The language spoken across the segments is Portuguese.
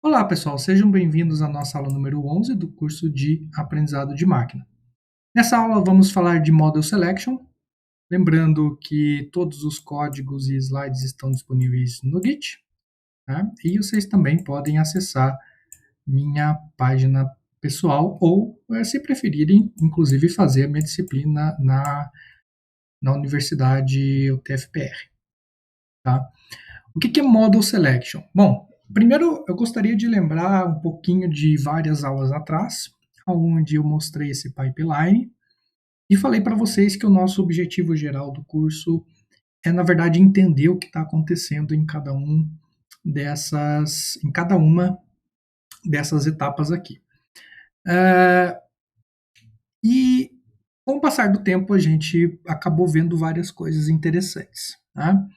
Olá, pessoal, sejam bem-vindos à nossa aula número 11 do curso de Aprendizado de Máquina. Nessa aula vamos falar de Model Selection, lembrando que todos os códigos e slides estão disponíveis no Git, né? E vocês também podem acessar minha página pessoal ou, se preferirem, inclusive fazer a minha disciplina na Universidade UTFPR, tá? O que é Model Selection? Bom, primeiro eu gostaria de lembrar um pouquinho de várias aulas atrás, onde eu mostrei esse pipeline e falei para vocês que o nosso objetivo geral do curso é, na verdade, entender o que está acontecendo em cada uma dessas etapas aqui. E com o passar do tempo a gente acabou vendo várias coisas interessantes, tá?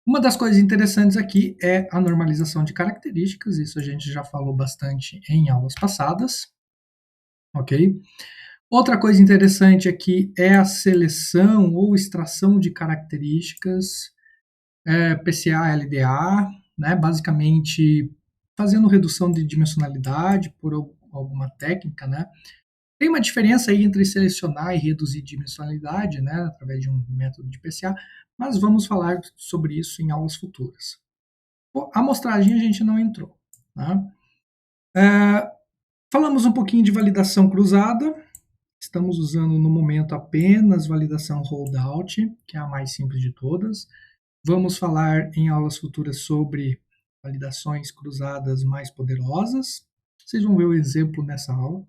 Uma das coisas interessantes aqui é a normalização de características, isso a gente já falou bastante em aulas passadas, ok? Outra coisa interessante aqui é a seleção ou extração de características, PCA, LDA, né? Basicamente fazendo redução de dimensionalidade por alguma técnica, né? Tem uma diferença aí entre selecionar e reduzir dimensionalidade, né, através de um método de PCA, mas vamos falar sobre isso em aulas futuras. A amostragem a gente não entrou. Tá? Falamos um pouquinho de validação cruzada. Estamos usando no momento apenas validação holdout, que é a mais simples de todas. Vamos falar em aulas futuras sobre validações cruzadas mais poderosas. Vocês vão ver o exemplo nessa aula.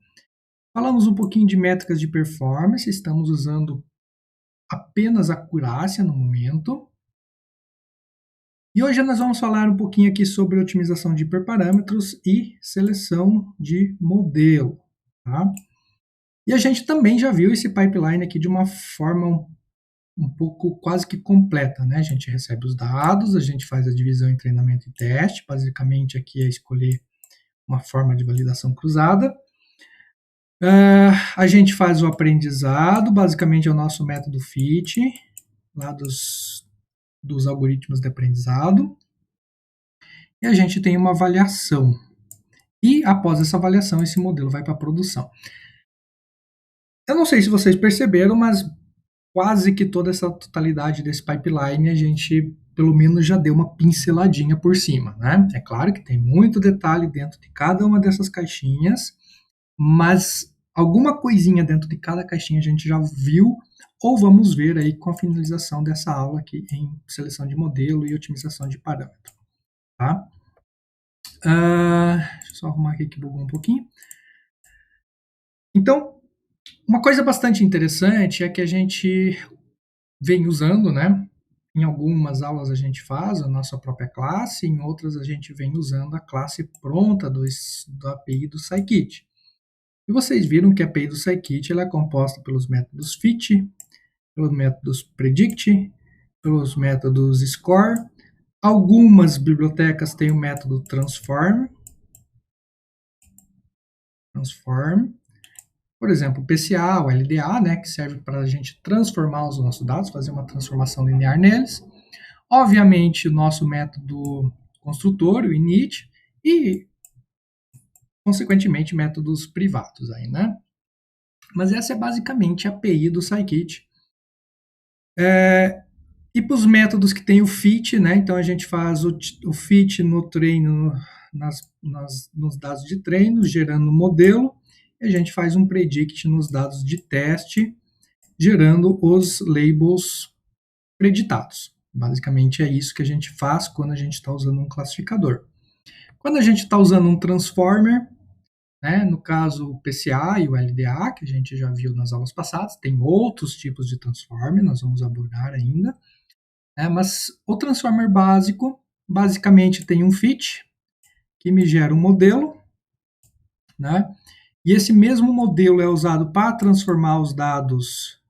Falamos um pouquinho de métricas de performance, estamos usando apenas acurácia no momento. E hoje nós vamos falar um pouquinho aqui sobre otimização de hiperparâmetros e seleção de modelo. Tá? E a gente também já viu esse pipeline aqui de uma forma um pouco quase que completa, né? A gente recebe os dados, a gente faz a divisão em treinamento e teste, basicamente aqui é escolher uma forma de validação cruzada. A gente faz o aprendizado, basicamente é o nosso método FIT, lá dos algoritmos de aprendizado. E a gente tem uma avaliação. E após essa avaliação, esse modelo vai para a produção. Eu não sei se vocês perceberam, mas quase que toda essa totalidade desse pipeline a gente, pelo menos, já deu uma pinceladinha por cima, né? É claro que tem muito detalhe dentro de cada uma dessas caixinhas, mas alguma coisinha dentro de cada caixinha a gente já viu ou vamos ver aí com a finalização dessa aula aqui em seleção de modelo e otimização de parâmetro. Tá? Deixa eu só arrumar aqui que bugou um pouquinho. Então, uma coisa bastante interessante é que a gente vem usando, né? Em algumas aulas a gente faz a nossa própria classe, em outras a gente vem usando a classe pronta da API do Scikit. E vocês viram que a API do Scikit ela é composta pelos métodos fit, pelos métodos predict, pelos métodos score. Algumas bibliotecas têm o método transform. Por exemplo, o PCA, o LDA, né, que serve para a gente transformar os nossos dados, fazer uma transformação linear neles. Obviamente, o nosso método construtor, o init, e, consequentemente, métodos privados aí, né? Mas essa é basicamente a API do Scikit. E para os métodos que tem o fit, né? Então a gente faz o fit no treino, nos dados de treino, gerando um modelo, e a gente faz um predict nos dados de teste, gerando os labels preditados. Basicamente é isso que a gente faz quando a gente está usando um classificador. Quando a gente está usando um transformer, né, no caso o PCA e o LDA, que a gente já viu nas aulas passadas, tem outros tipos de transformer, nós vamos abordar ainda. Mas o transformer básico, basicamente tem um fit, que me gera um modelo, né? E esse mesmo modelo é usado para transformar os dados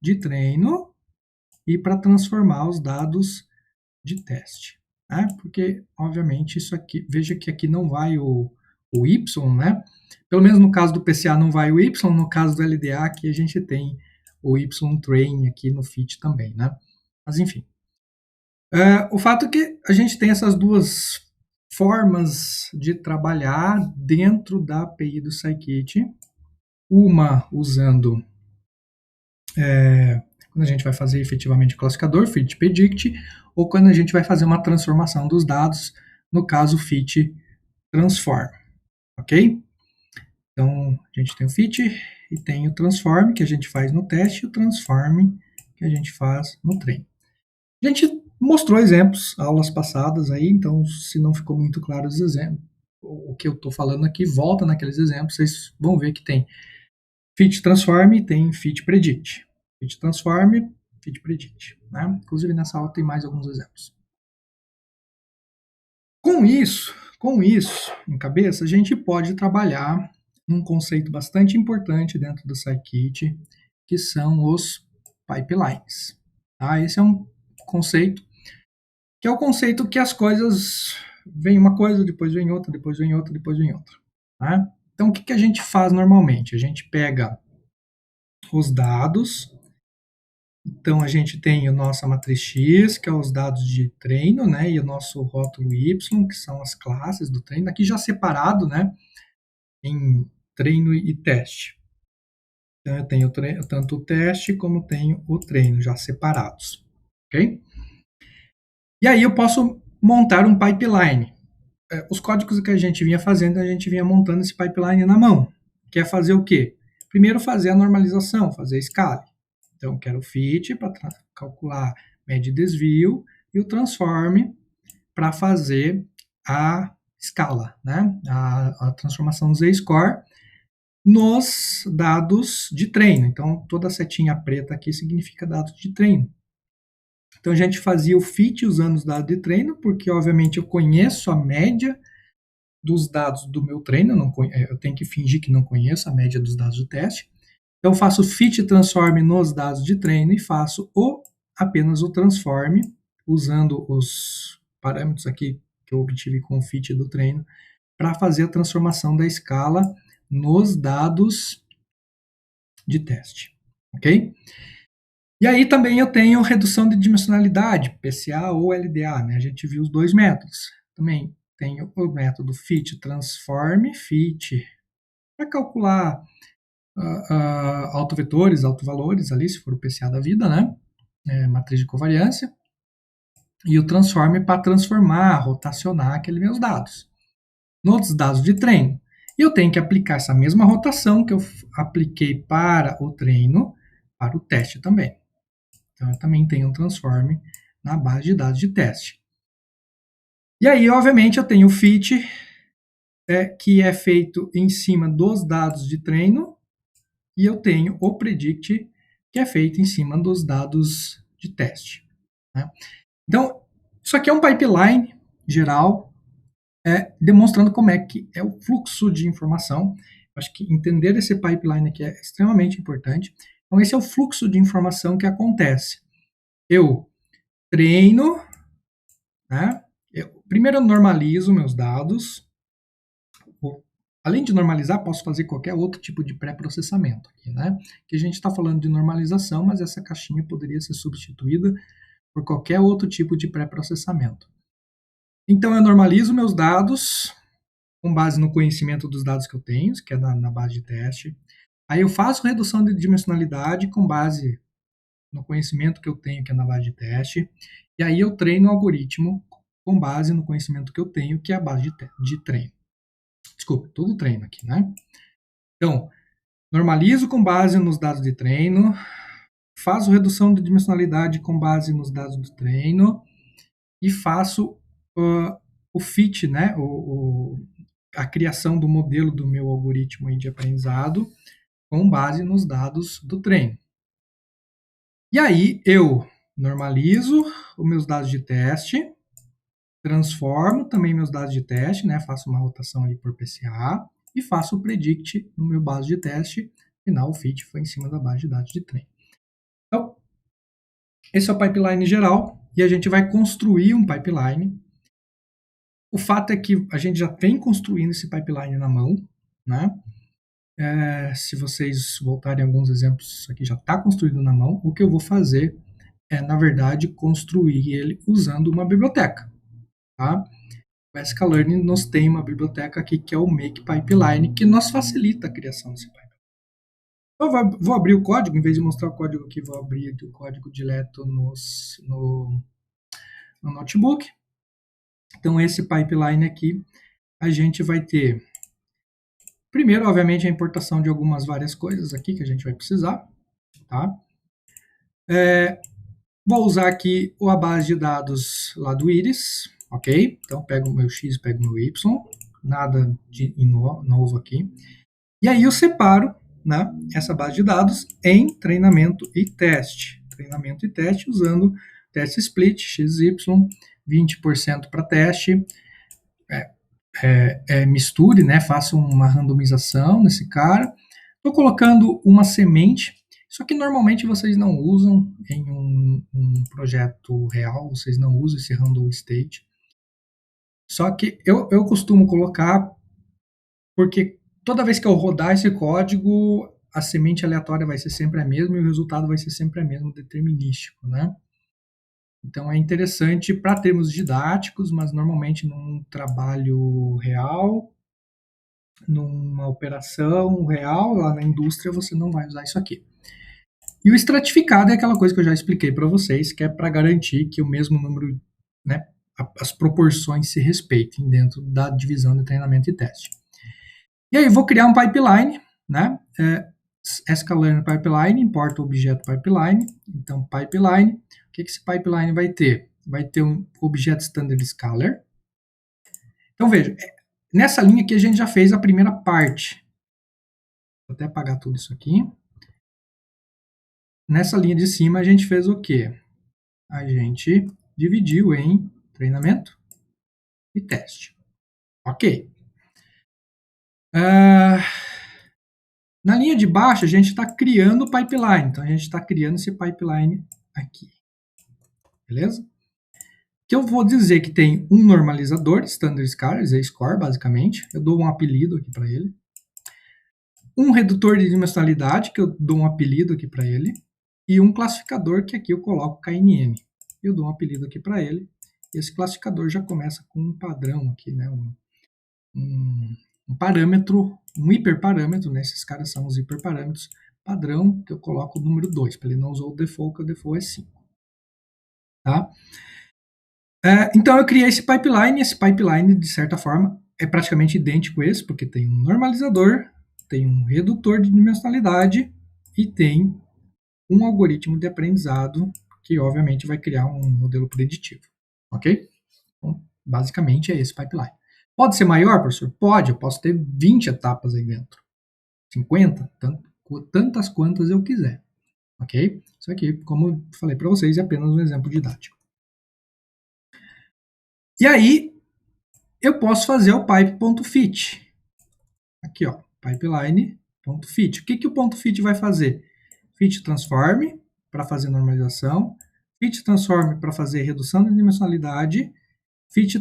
de treino e para transformar os dados de teste, né? Porque, obviamente, isso aqui, veja que aqui não vai o Y, né? Pelo menos no caso do PCA não vai o Y, no caso do LDA aqui a gente tem o Y train aqui no fit também, né? Mas enfim. O fato é que a gente tem essas duas formas de trabalhar dentro da API do Scikit. Uma usando, quando a gente vai fazer efetivamente o classificador, fit predict, ou quando a gente vai fazer uma transformação dos dados, no caso fit transform, ok? Então, a gente tem o fit e tem o transform, que a gente faz no teste, e o transform, que a gente faz no treino. A gente mostrou exemplos, aulas passadas aí, então se não ficou muito claro os exemplos, o que eu estou falando aqui, volta naqueles exemplos, vocês vão ver que tem fit transform e tem fit predict. Fit transform, fit predict. Né? Inclusive nessa aula tem mais alguns exemplos. Com isso em cabeça, a gente pode trabalhar num conceito bastante importante dentro do Scikit, que são os pipelines. Tá? Esse é um conceito que é o conceito que as coisas vem uma coisa, depois vem outra, depois vem outra, depois vem outra. Tá? Então, o que a gente faz normalmente? A gente pega os dados, então a gente tem a nossa matriz X, que é os dados de treino, né, e o nosso rótulo Y, que são as classes do treino, aqui já separado, né, em treino e teste. Então eu tenho tanto o teste como tenho o treino já separados, ok? E aí eu posso montar um pipeline. Os códigos que a gente vinha fazendo, a gente vinha montando esse pipeline na mão. Que é fazer o quê? Primeiro fazer a normalização, fazer a escala. Então, eu quero o fit para calcular média e desvio e o transform para fazer a escala, né? A transformação do z-score nos dados de treino. Então, toda a setinha preta aqui significa dados de treino. Então, a gente fazia o fit usando os dados de treino, porque, obviamente, eu conheço a média dos dados do meu treino, eu tenho que fingir que não conheço a média dos dados do teste. Então, eu faço fit transform nos dados de treino e faço apenas o transform, usando os parâmetros aqui que eu obtive com o fit do treino, para fazer a transformação da escala nos dados de teste, ok? E aí também eu tenho redução de dimensionalidade, PCA ou LDA, né? A gente viu os dois métodos. Também tenho o método fit transform, fit para calcular autovetores, autovalores ali, se for o PCA da vida, né? Matriz de covariância. E o transform para transformar, rotacionar aqueles meus dados. Nos dados de treino, eu tenho que aplicar essa mesma rotação que eu apliquei para o treino, para o teste também. Então, eu também tenho um transform na base de dados de teste. E aí, obviamente, eu tenho o fit, que é feito em cima dos dados de treino, e eu tenho o predict, que é feito em cima dos dados de teste. Né? Então, isso aqui é um pipeline geral, demonstrando como é que é o fluxo de informação. Acho que entender esse pipeline aqui é extremamente importante. Então, esse é o fluxo de informação que acontece. Eu treino, né? Primeiro eu normalizo meus dados. Além de normalizar, posso fazer qualquer outro tipo de pré-processamento aqui, né? Que a gente está falando de normalização, mas essa caixinha poderia ser substituída por qualquer outro tipo de pré-processamento. Então, eu normalizo meus dados com base no conhecimento dos dados que eu tenho, que é na base de teste. Aí eu faço redução de dimensionalidade com base no conhecimento que eu tenho, que é na base de teste. E aí eu treino o algoritmo com base no conhecimento que eu tenho, que é a base de treino. Desculpa, todo treino aqui, né? Então, normalizo com base nos dados de treino, faço redução de dimensionalidade com base nos dados do treino e faço o fit, né? A criação do modelo do meu algoritmo aí de aprendizado com base nos dados do treino. E aí eu normalizo os meus dados de teste, transformo também meus dados de teste, né? Faço uma rotação ali por PCA e faço o predict no meu base de teste. Afinal, o fit foi em cima da base de dados de treino. Então, esse é o pipeline geral e a gente vai construir um pipeline. O fato é que a gente já vem construindo esse pipeline na mão, né? Se vocês voltarem a alguns exemplos, isso aqui já está construído na mão. O que eu vou fazer é, na verdade, construir ele usando uma biblioteca. Tá? o sklearn nos tem uma biblioteca aqui que é o Make Pipeline, que nos facilita a criação desse pipeline. Eu vou abrir o código, em vez de mostrar o código aqui, vou abrir o código direto no notebook. Então, esse pipeline aqui, a gente vai ter, primeiro, obviamente, a importação de várias coisas aqui que a gente vai precisar, tá? Vou usar aqui a base de dados lá do Iris, ok? Então, pego o meu X, pego o meu Y, nada de novo aqui. E aí eu separo, né, essa base de dados em treinamento e teste. Treinamento e teste usando teste split, XY, 20% para teste, misture, né, faça uma randomização nesse cara. Estou colocando uma semente, só que normalmente vocês não usam em um projeto real, vocês não usam esse random state. Só que eu costumo colocar, porque toda vez que eu rodar esse código, a semente aleatória vai ser sempre a mesma e o resultado vai ser sempre a mesma, determinístico, né? Então é interessante para termos didáticos, mas normalmente num trabalho real, numa operação real, lá na indústria, você não vai usar isso aqui. E o estratificado é aquela coisa que eu já expliquei para vocês, que é para garantir que o mesmo número, né, as proporções se respeitem dentro da divisão de treinamento e teste. E aí vou criar um pipeline, né? sklearn pipeline, importa o objeto pipeline. Então, pipeline, o que esse pipeline vai ter? Vai ter um objeto standard scalar. Então, veja, nessa linha aqui a gente já fez a primeira parte. Vou até apagar tudo isso aqui. Nessa linha de cima a gente fez o quê? A gente dividiu em treinamento e teste. Ok. Na linha de baixo, a gente está criando o pipeline. Então, a gente está criando esse pipeline aqui. Beleza? Que eu vou dizer que tem um normalizador, standard scalar, z-score, basicamente. Eu dou um apelido aqui para ele. Um redutor de dimensionalidade, que eu dou um apelido aqui para ele. E um classificador, que aqui eu coloco KNN. Eu dou um apelido aqui para ele. E esse classificador já começa com um padrão aqui, né? Um parâmetro, um hiperparâmetro, né? Esses caras são os hiperparâmetros padrão, que eu coloco o número 2, para ele não usar o default, que o default é 5. Tá? Então eu criei esse pipeline, de certa forma, é praticamente idêntico a esse, porque tem um normalizador, tem um redutor de dimensionalidade e tem um algoritmo de aprendizado que, obviamente, vai criar um modelo preditivo. Ok? Então, basicamente é esse pipeline. Pode ser maior, professor? Pode, eu posso ter 20 etapas aí dentro. 50, tantas quantas eu quiser. Ok? Isso aqui, como eu falei para vocês, é apenas um exemplo didático. E aí, eu posso fazer o pipe.fit. Aqui, ó, pipeline.fit. O que o ponto .fit vai fazer? Fit transform para fazer normalização, fit transform para fazer redução da dimensionalidade, fit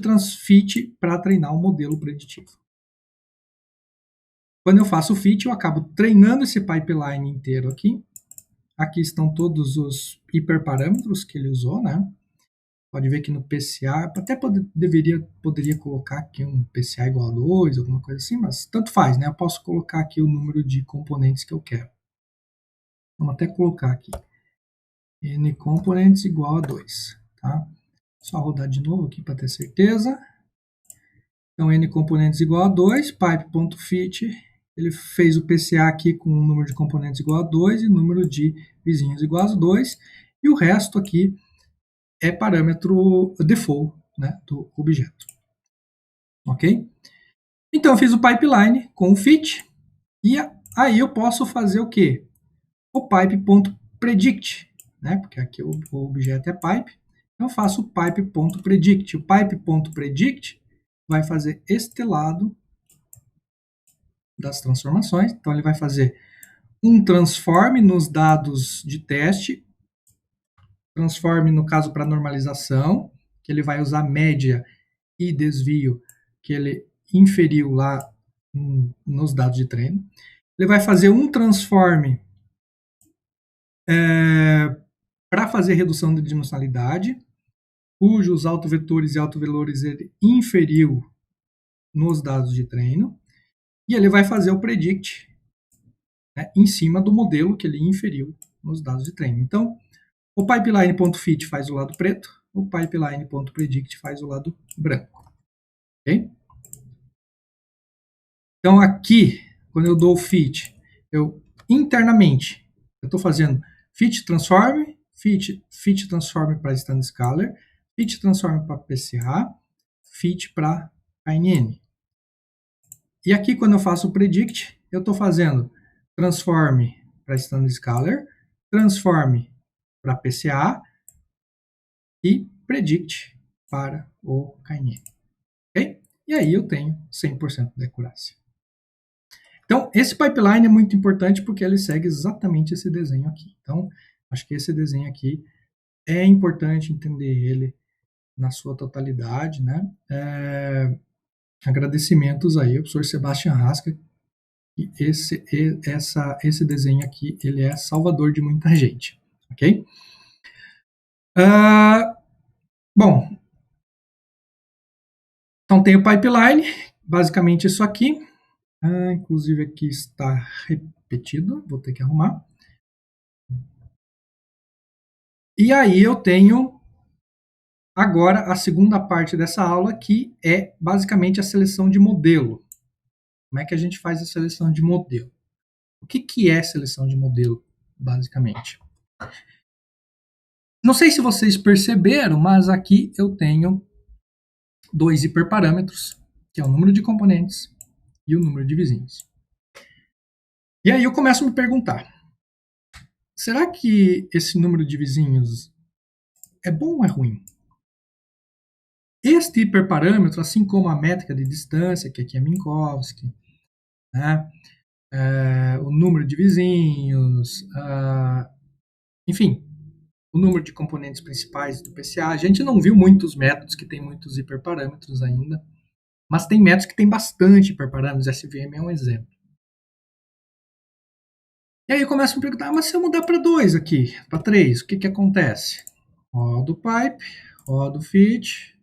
para treinar o modelo preditivo. Quando eu faço o fit, eu acabo treinando esse pipeline inteiro aqui. Aqui estão todos os hiperparâmetros que ele usou, né? Pode ver que no PCA, até poderia colocar aqui um PCA igual a 2, alguma coisa assim, mas tanto faz, né? Eu posso colocar aqui o número de componentes que eu quero. Vamos até colocar aqui. N components igual a 2, tá? Só rodar de novo aqui para ter certeza. Então, N componentes igual a 2, pipe.fit, ele fez o PCA aqui com o número de componentes igual a 2 e o número de vizinhos igual a 2, e o resto aqui é parâmetro default, né, do objeto. Ok? Então, eu fiz o pipeline com o fit, e aí eu posso fazer o quê? O pipe.predict, né, porque aqui o objeto é pipe, então eu faço o pipe.predict. O pipe.predict vai fazer este lado das transformações. Então, ele vai fazer um transform nos dados de teste, transform, no caso, para normalização, que ele vai usar média e desvio que ele inferiu lá nos dados de treino. Ele vai fazer um transform para fazer redução de dimensionalidade. cujos autovetores e autovalores ele inferiu nos dados de treino, e ele vai fazer o predict, né, em cima do modelo que ele inferiu nos dados de treino. Então, o pipeline.fit faz o lado preto, o pipeline.predict faz o lado branco. Okay? Então, aqui, quando eu dou o fit, eu internamente, eu estou fazendo fit transform, fit transform para standard scalar, fit transform para PCA, fit para KNN. E aqui, quando eu faço o predict, eu estou fazendo transform para standard scalar, transform para PCA e predict para o KNN. Okay? E aí eu tenho 100% de acurácia. Então, esse pipeline é muito importante porque ele segue exatamente esse desenho aqui. Então, acho que esse desenho aqui é importante entender ele na sua totalidade, né? Agradecimentos aí ao professor Sebastian Rasca. Esse desenho aqui, ele é salvador de muita gente, ok? Bom, então tem o pipeline, basicamente isso aqui. Inclusive aqui está repetido, vou ter que arrumar. E aí eu tenho agora a segunda parte dessa aula, que é basicamente a seleção de modelo. Como é que a gente faz a seleção de modelo? O que é seleção de modelo, basicamente? Não sei se vocês perceberam, mas aqui eu tenho dois hiperparâmetros, que é o número de componentes e o número de vizinhos. E aí eu começo a me perguntar, será que esse número de vizinhos é bom ou é ruim? Este hiperparâmetro, assim como a métrica de distância, que aqui é Minkowski, né, o número de vizinhos, enfim, o número de componentes principais do PCA. A gente não viu muitos métodos que têm muitos hiperparâmetros ainda, mas tem métodos que têm bastante hiperparâmetros, SVM é um exemplo. E aí eu começo a me perguntar, mas se eu mudar para 2 aqui, para 3, o que acontece? Rodo o pipe, rodo o fit,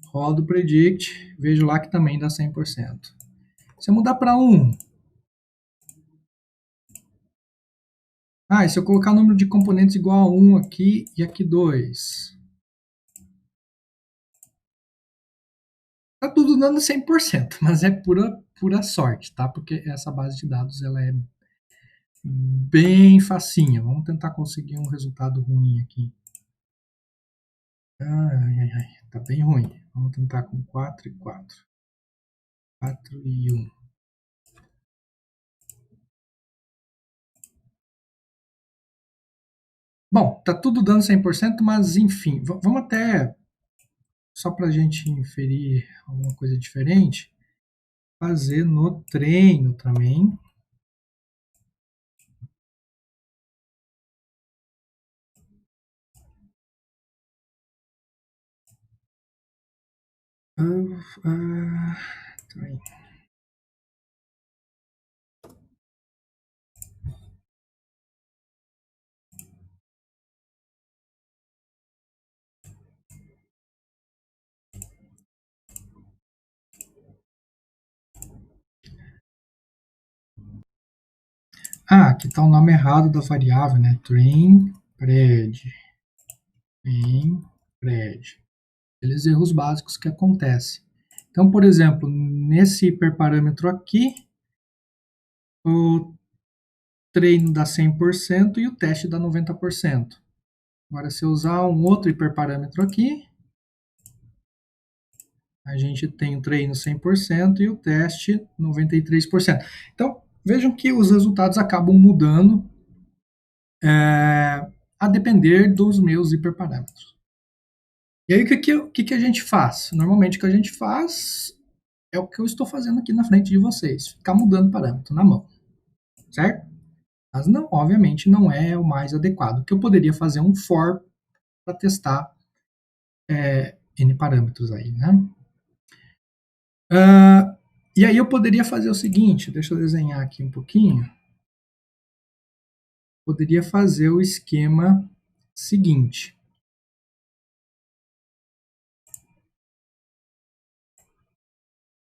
rodo o predict, vejo lá que também dá 100%. Se eu mudar para 1, e se eu colocar o número de componentes igual a 1 aqui e aqui 2? Tá tudo dando 100%, mas é pura sorte, tá? Porque essa base de dados ela é bem facinha. Vamos tentar conseguir um resultado ruim aqui. Tá bem ruim. Vamos tentar com 4 e 4. 4 e 1. Bom, tá tudo dando 100%, mas enfim, vamos até, só para a gente inferir alguma coisa diferente, fazer no treino também. Treino. Aqui está o nome errado da variável, né? Train pred. Train pred. Aqueles erros básicos que acontecem. Então, por exemplo, nesse hiperparâmetro aqui, o treino dá 100% e o teste dá 90%. Agora, se eu usar um outro hiperparâmetro aqui, a gente tem o treino 100% e o teste 93%. Então, vejam que os resultados acabam mudando a depender dos meus hiperparâmetros. E aí, o que a gente faz? Normalmente, o que a gente faz é o que eu estou fazendo aqui na frente de vocês, ficar mudando parâmetro na mão, certo? Mas, não, obviamente, não é o mais adequado, que eu poderia fazer um for para testar N parâmetros aí, né? E aí eu poderia fazer o seguinte, deixa eu desenhar aqui um pouquinho. Poderia fazer o esquema seguinte.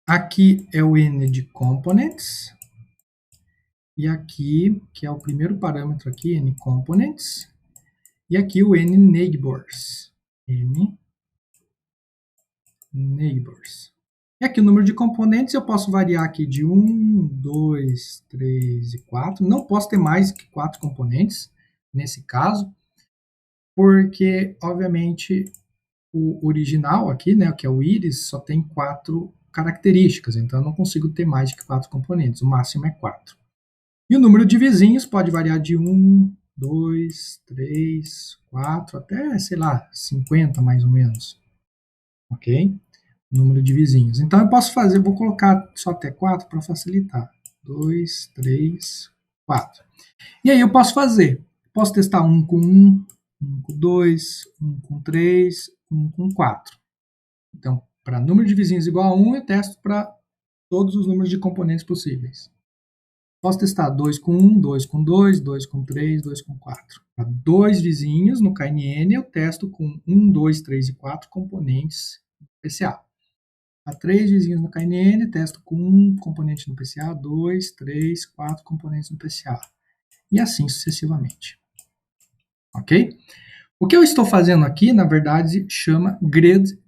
Aqui é o N de components. E aqui, que é o primeiro parâmetro aqui, N components. E aqui o N neighbors. N neighbors. E aqui o número de componentes eu posso variar aqui de 1, 2, 3 e 4. Não posso ter mais que 4 componentes nesse caso, porque, obviamente, o original aqui, né, que é o íris, só tem 4 características, então eu não consigo ter mais de 4 componentes, o máximo é 4. E o número de vizinhos pode variar de 1, 2, 3, 4, até, sei lá, 50 mais ou menos, ok? Número de vizinhos. Então eu posso fazer, vou colocar só até 4 para facilitar. 2, 3, 4. E aí eu posso testar um com 1, um com 2, um com 3, um com 4. Então, para número de vizinhos igual a 1, eu testo para todos os números de componentes possíveis. Posso testar 2 com 1, 2 com 2, 2 com 3, 2 com 4. Para 2 vizinhos no KNN, eu testo com 1, 2, 3 e 4 componentes PCA. Para 3 vizinhos no KNN, testo com 1 componente no PCA, 2, 3, 4 componentes no PCA. E assim sucessivamente. Ok? O que eu estou fazendo aqui, na verdade, chama grid,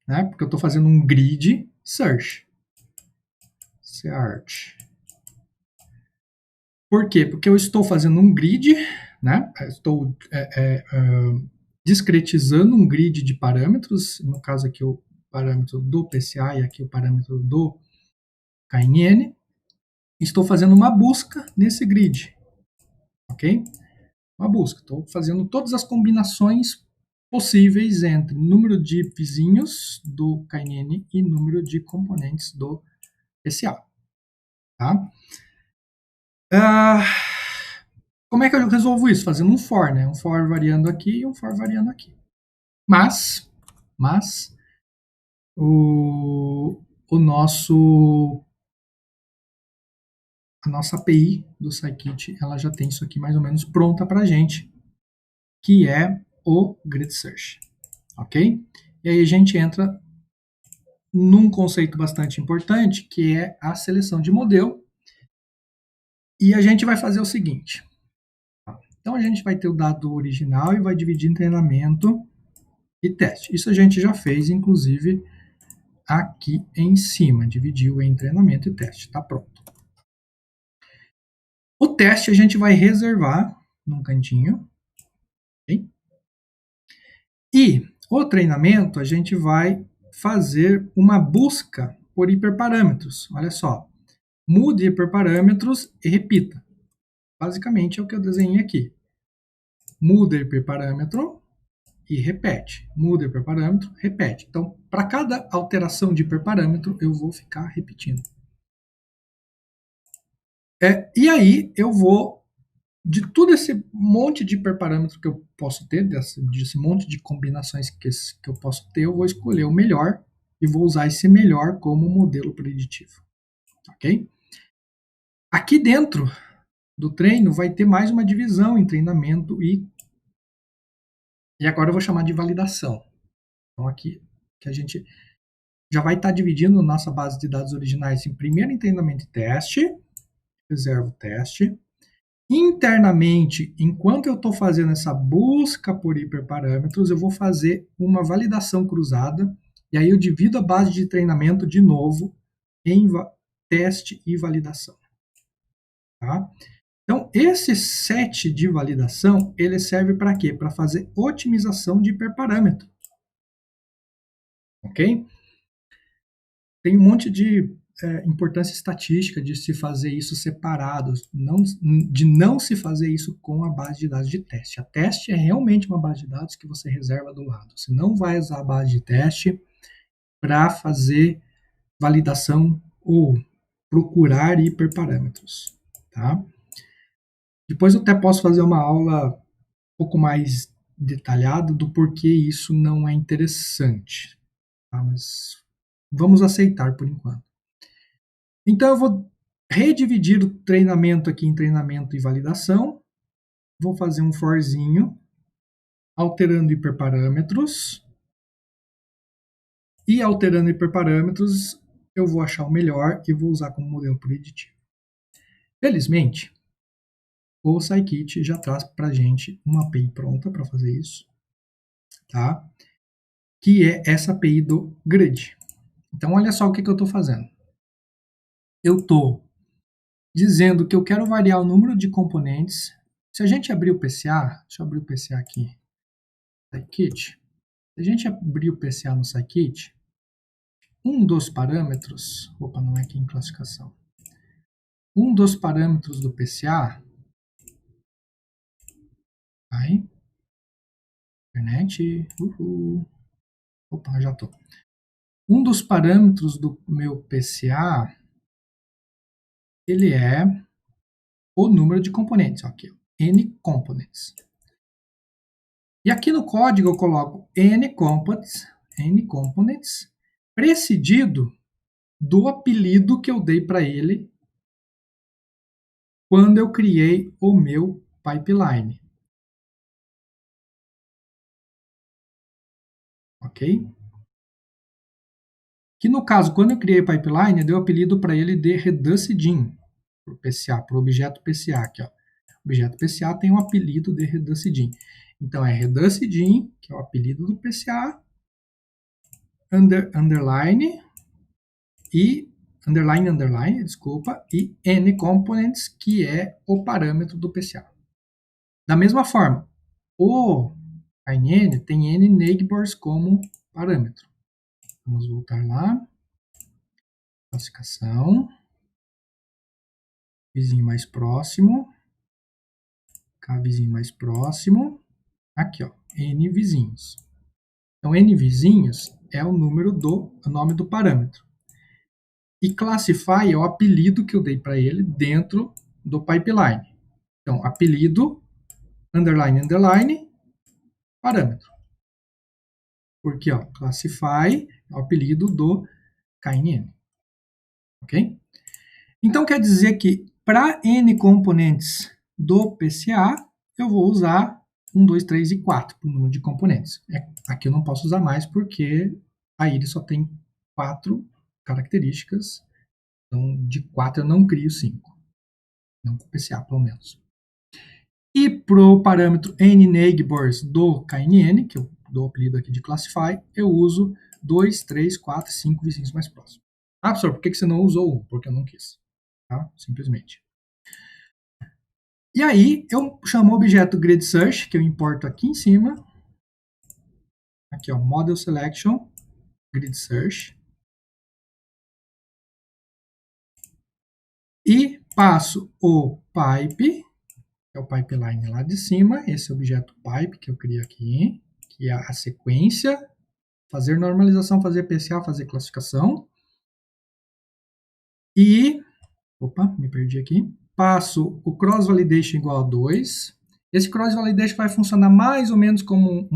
né? Porque eu estou fazendo um grid search. Por quê? Porque eu estou fazendo um grid, né? Estou discretizando um grid de parâmetros, no caso aqui o parâmetro do PCA e aqui o parâmetro do KNN. Estou fazendo uma busca nesse grid, ok? Uma busca. Estou fazendo todas as combinações possíveis entre número de vizinhos do KNN e número de componentes do PCA. Tá? Como é que eu resolvo isso? Fazendo um for, né? Um for variando aqui e um for variando aqui. Mas a nossa API do Scikit, ela já tem isso aqui mais ou menos pronta para a gente, que é o Grid Search, ok? E aí a gente entra num conceito bastante importante, que é a seleção de modelo, e a gente vai fazer o seguinte. Então a gente vai ter o dado original e vai dividir em treinamento e teste. Isso a gente já fez, inclusive, aqui em cima, dividiu em treinamento e teste, está pronto. O teste a gente vai reservar num cantinho, ok? E o treinamento a gente vai fazer uma busca por hiperparâmetros. Olha só, mude hiperparâmetros e repita. Basicamente é o que eu desenhei aqui. Muda hiperparâmetro e repete. Muda hiperparâmetro, repete. Então, para cada alteração de hiperparâmetro, eu vou ficar repetindo. E aí eu vou, de todo esse monte de hiperparâmetros que eu posso ter, desse monte de combinações que eu posso ter, eu vou escolher o melhor e vou usar esse melhor como modelo preditivo. Ok? Aqui dentro do treino vai ter mais uma divisão em treinamento e agora eu vou chamar de validação. Então aqui que a gente já vai estar dividindo nossa base de dados originais em primeiro em treinamento e teste, reservo o teste. Internamente, enquanto eu estou fazendo essa busca por hiperparâmetros, eu vou fazer uma validação cruzada, e aí eu divido a base de treinamento de novo em teste e validação. Tá? Então, esse set de validação, ele serve para quê? Para fazer otimização de hiperparâmetro. Ok? Tem um monte de importância estatística de se fazer isso separado, de não se fazer isso com a base de dados de teste. A teste é realmente uma base de dados que você reserva do lado. Você não vai usar a base de teste para fazer validação ou procurar hiperparâmetros. Tá? Depois eu até posso fazer uma aula um pouco mais detalhada do porquê isso não é interessante. Tá? Mas vamos aceitar por enquanto. Então, eu vou redividir o treinamento aqui em treinamento e validação. Vou fazer um forzinho, alterando hiperparâmetros. e alterando hiperparâmetros, eu vou achar o melhor e vou usar como modelo preditivo. Felizmente, o Scikit já traz para a gente uma API pronta para fazer isso, tá? Que é essa API do grid. Então, olha só o que eu estou fazendo. Eu estou dizendo que eu quero variar o número de componentes. Se a gente abrir o PCA, deixa eu abrir o PCA aqui, Scikit. Se a gente abrir o PCA no Scikit, um dos parâmetros, opa, não é aqui em classificação, um dos parâmetros do PCA, aí, internet, opa, já tô. Um dos parâmetros do meu PCA, ele é o número de componentes, aqui, N components. E aqui no código eu coloco N components, precedido do apelido que eu dei para ele quando eu criei o meu pipeline. Ok? Que no caso, quando eu criei o pipeline, eu dei o apelido para ele de reducidin, para o PCA, para o objeto PCA. Aqui, ó. O objeto PCA tem um apelido de reducidin. Então, é reducidin, que é o apelido do PCA, underline, e desculpa, e N components, que é o parâmetro do PCA. Da mesma forma, o KNN tem N neighbors como parâmetro. Vamos voltar lá. Classificação. Vizinho mais próximo. Cá, vizinho mais próximo. Aqui, ó, N vizinhos. Então, N vizinhos é o número o nome do parâmetro. E classify é o apelido que eu dei para ele dentro do pipeline. Então, apelido, underline, parâmetro. Porque, ó, classify é o apelido do KNN. Ok? Então, quer dizer que para N componentes do PCA, eu vou usar 1, 2, 3 e 4 para o número de componentes. Aqui eu não posso usar mais porque a IRI só tem 4 características. Então, de 4 eu não crio 5. Não com o PCA, pelo menos. E para o parâmetro N-neighbors do KNN, que eu dou o apelido aqui de classify, eu uso 2, 3, 4, 5 vizinhos mais próximos. Ah, professor, por que você não usou 1? Porque eu não quis. Tá? Simplesmente. E aí, eu chamo o objeto gridSearch, que eu importo aqui em cima. Aqui, ó, Model Selection, gridSearch. E passo o pipe, que é o pipeline lá de cima, esse objeto pipe que eu criei aqui, que é a sequência, fazer normalização, fazer PCA, fazer classificação. E, opa, me perdi aqui. Passo o cross-validation igual a 2. Esse cross-validation vai funcionar mais ou menos como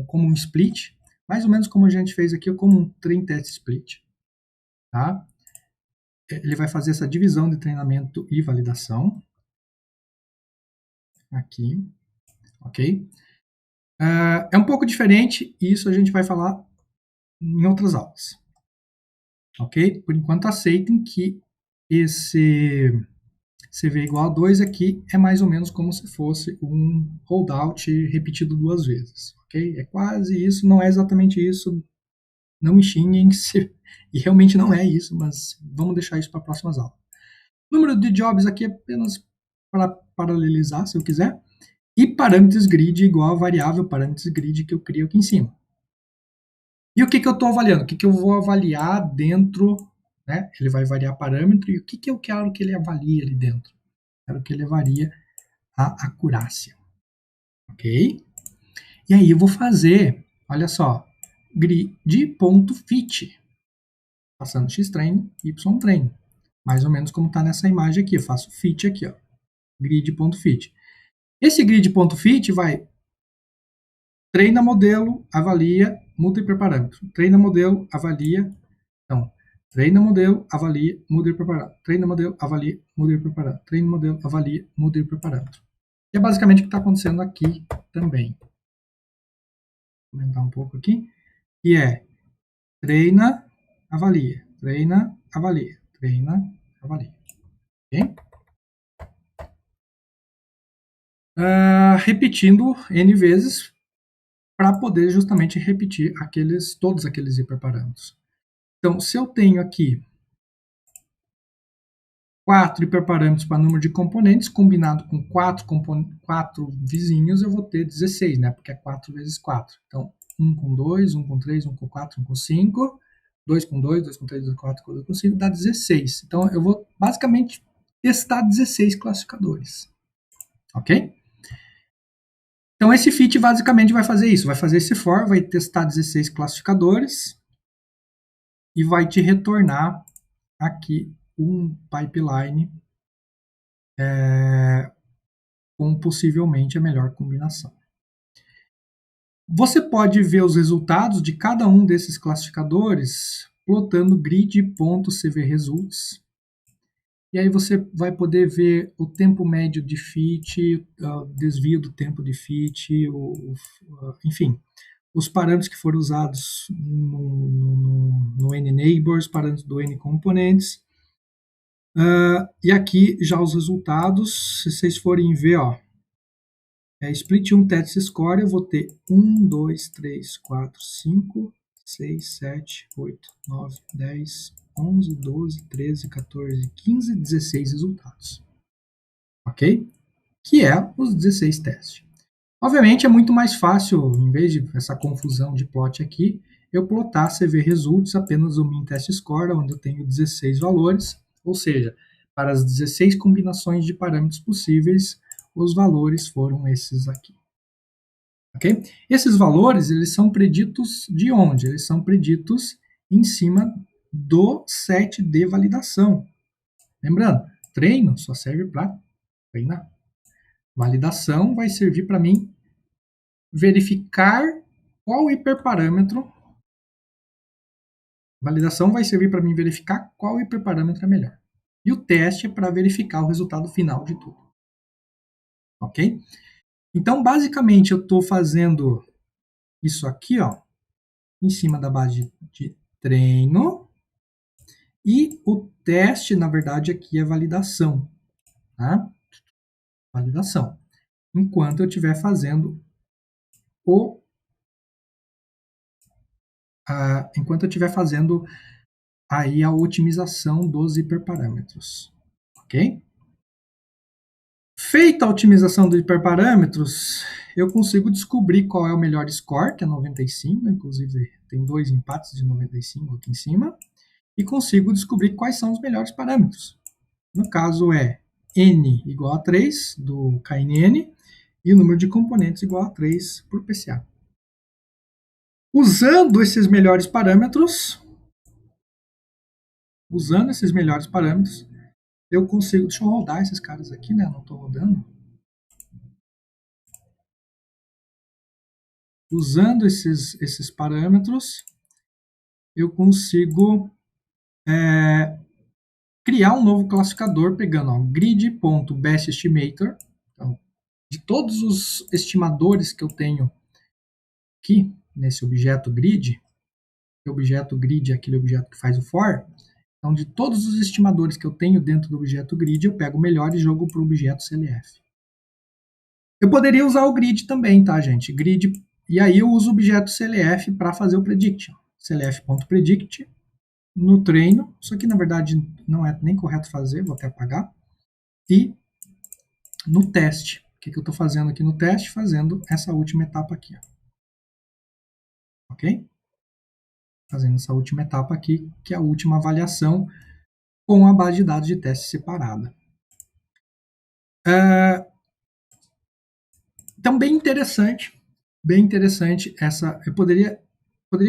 como um split, mais ou menos como a gente fez aqui, como um train test split. Tá? Ele vai fazer essa divisão de treinamento e validação. Aqui, ok? É um pouco diferente, e isso a gente vai falar em outras aulas. Ok? Por enquanto, aceitem que esse CV igual a 2 aqui é mais ou menos como se fosse um holdout repetido 2 vezes. Ok? É quase isso, não é exatamente isso. Não me xinguem, e realmente não é isso, mas vamos deixar isso para próximas aulas. O número de jobs aqui é apenas para paralelizar, se eu quiser. E parâmetros grid igual a variável parâmetros grid que eu crio aqui em cima. E o que eu estou avaliando? O que eu vou avaliar dentro, né? Ele vai variar parâmetro, e o que eu quero que ele avalie ali dentro? Quero que ele avalie a acurácia. Ok? E aí eu vou fazer, olha só, grid.fit, passando xtrain, ytrain. Mais ou menos como está nessa imagem aqui. Eu faço fit aqui, ó, grid.fit. Esse grid.fit vai treina modelo, avalia, muda hiperparâmetro. Treina modelo, avalia. Então, treina modelo, avalia, muda hiperparâmetro. Treina modelo, avalia, muda hiperparâmetro. Treina modelo, avalia, muda hiperparâmetro. E é basicamente o que está acontecendo aqui também. Vou aumentar um pouco aqui. E é treina, avalia, treina, avalia, treina, avalia. Ok? Repetindo N vezes para poder justamente repetir todos aqueles hiperparâmetros. Então, se eu tenho aqui 4 hiperparâmetros para número de componentes, combinado com 4 vizinhos, eu vou ter 16, né? Porque é 4 vezes 4. Então, 1 com 2, 1 com 3, 1 com 4, 1 com 5, 2 com 2, 2 com 3, 2 com 4, 2 com 5, dá 16. Então, eu vou basicamente testar 16 classificadores. Ok? Então, esse fit basicamente vai fazer isso. Vai fazer esse for, vai testar 16 classificadores e vai te retornar aqui um pipeline com possivelmente a melhor combinação. Você pode ver os resultados de cada um desses classificadores plotando grid.cvresults. E aí você vai poder ver o tempo médio de fit, desvio do tempo de fit, enfim, os parâmetros que foram usados no N-Neighbors, parâmetros do N-Components. E aqui já os resultados, se vocês forem ver, ó, split 1 test score, eu vou ter 1, 2, 3, 4, 5, 6, 7, 8, 9, 10, 11, 12, 13, 14, 15, 16 resultados. Ok? Que é os 16 testes. Obviamente é muito mais fácil, em vez de essa confusão de plot aqui, eu plotar CV Results apenas o Min Test Score, onde eu tenho 16 valores, ou seja, para as 16 combinações de parâmetros possíveis, os valores foram esses aqui. Ok? Esses valores, eles são preditos de onde? Eles são preditos em cima do set de validação. Lembrando, treino só serve para treinar. Validação vai servir para mim verificar qual hiperparâmetro. Validação vai servir para mim verificar qual hiperparâmetro é melhor. E o teste é para verificar o resultado final de tudo. Ok? Então, basicamente, eu estou fazendo isso aqui, ó, em cima da base de treino. E o teste, na verdade, aqui é validação. Tá? Validação. Enquanto eu estiver fazendo aí a otimização dos hiperparâmetros. Ok? Feita a otimização dos hiperparâmetros, eu consigo descobrir qual é o melhor score, que é 95, inclusive tem 2 empates de 95 aqui em cima, e consigo descobrir quais são os melhores parâmetros. No caso é n igual a 3 do KNN e o número de componentes igual a 3 por PCA. Usando esses melhores parâmetros, eu consigo... Deixa eu rodar esses caras aqui, né? Não estou rodando. Usando esses parâmetros, eu consigo criar um novo classificador pegando grid.bestestimator. Então, de todos os estimadores que eu tenho aqui nesse objeto grid, o objeto grid é aquele objeto que faz o for. Então, de todos os estimadores que eu tenho dentro do objeto grid, eu pego o melhor e jogo para o objeto CLF. Eu poderia usar o grid também, tá, gente? Grid, e aí eu uso o objeto CLF para fazer o predict. CLF.predict no treino, isso aqui na verdade não é nem correto fazer, vou até apagar. E no teste, o que eu estou fazendo aqui no teste? Fazendo essa última etapa aqui. Ó. Ok? Fazendo essa última etapa aqui, que é a última avaliação com a base de dados de teste separada. Então, bem interessante essa. Eu poderia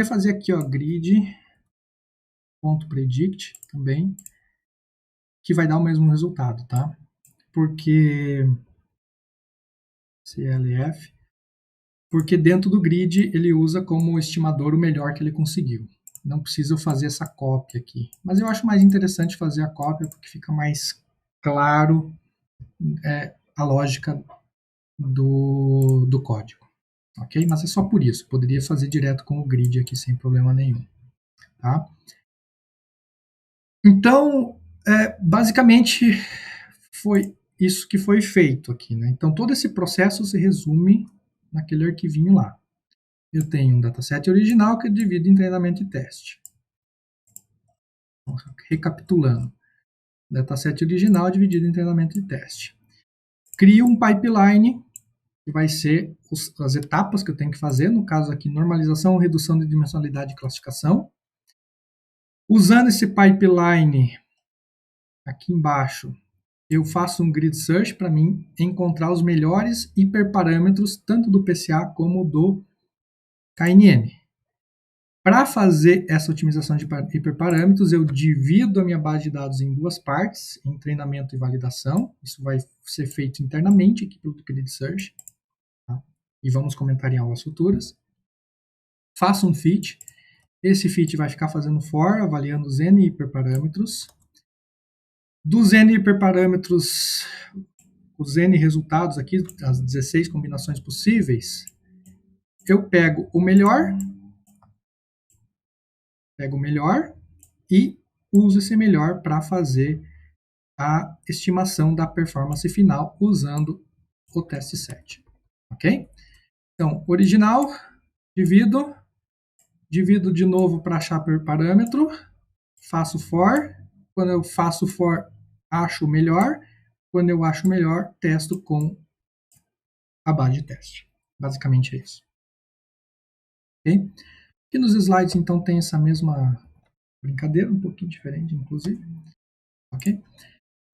fazer aqui, ó, grid.predict também, que vai dar o mesmo resultado, tá? Porque CLF, porque dentro do grid ele usa como estimador o melhor que ele conseguiu. Não precisa fazer essa cópia aqui. Mas eu acho mais interessante fazer a cópia porque fica mais claro a lógica do código. Ok? Mas é só por isso. Poderia fazer direto com o grid aqui sem problema nenhum. tá? Então, basicamente, foi isso que foi feito aqui, né? Então, todo esse processo se resume naquele arquivinho lá. Eu tenho um dataset original que eu divido em treinamento e teste. Então, recapitulando, dataset original dividido em treinamento e teste. Crio um pipeline, que vai ser as etapas que eu tenho que fazer, no caso aqui, normalização, redução de dimensionalidade e classificação. Usando esse pipeline, aqui embaixo, eu faço um grid search para mim encontrar os melhores hiperparâmetros, tanto do PCA como do KNN. Para fazer essa otimização de hiperparâmetros, eu divido a minha base de dados em duas partes, em treinamento e validação. Isso vai ser feito internamente aqui pelo Grid Search. Tá? E vamos comentar em aulas futuras. Faço um fit. Esse fit vai ficar fazendo for, avaliando os N hiperparâmetros. Dos N hiperparâmetros, os N resultados aqui, as 16 combinações possíveis, eu pego o melhor e uso esse melhor para fazer a estimação da performance final usando o teste set. Ok? Então, original, divido de novo para achar parâmetro, faço for, quando eu faço for, acho o melhor, quando eu acho o melhor, testo com a base de teste. Basicamente é isso. Ok? Aqui nos slides, então, tem essa mesma brincadeira, um pouquinho diferente, inclusive. Ok?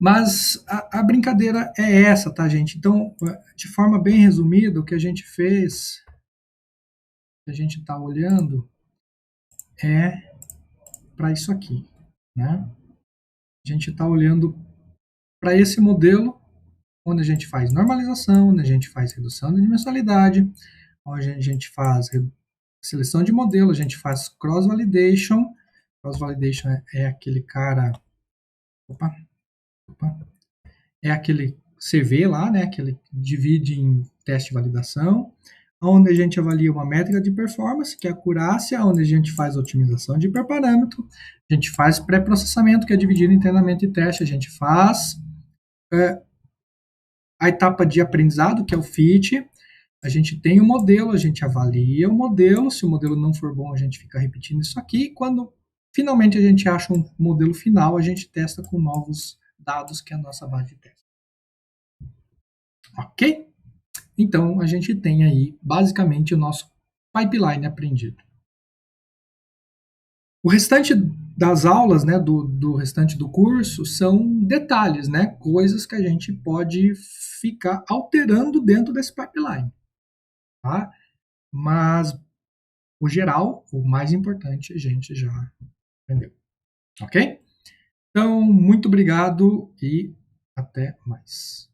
Mas a brincadeira é essa, tá, gente? Então, de forma bem resumida, o que a gente fez, que a gente está olhando, é para isso aqui, né? A gente está olhando para esse modelo, onde a gente faz normalização, onde a gente faz redução de dimensionalidade, onde a gente faz seleção de modelo, a gente faz cross-validation. Cross-validation é aquele cara... Opa. É aquele CV lá, né? Que ele divide em teste e validação, onde a gente avalia uma métrica de performance, que é a acurácia, onde a gente faz otimização de hiperparâmetro, a gente faz pré-processamento, que é dividido em treinamento e teste, a gente faz a etapa de aprendizado, que é o fit, a gente tem o modelo, a gente avalia o modelo, se o modelo não for bom, a gente fica repetindo isso aqui, e quando finalmente a gente acha um modelo final, a gente testa com novos dados, que é a nossa base de teste. Ok? Então, a gente tem aí, basicamente, o nosso pipeline aprendido. O restante das aulas, né, do restante do curso, são detalhes, né, coisas que a gente pode ficar alterando dentro desse pipeline. Tá? Mas, o geral, o mais importante, a gente já aprendeu. Ok? Então, muito obrigado e até mais.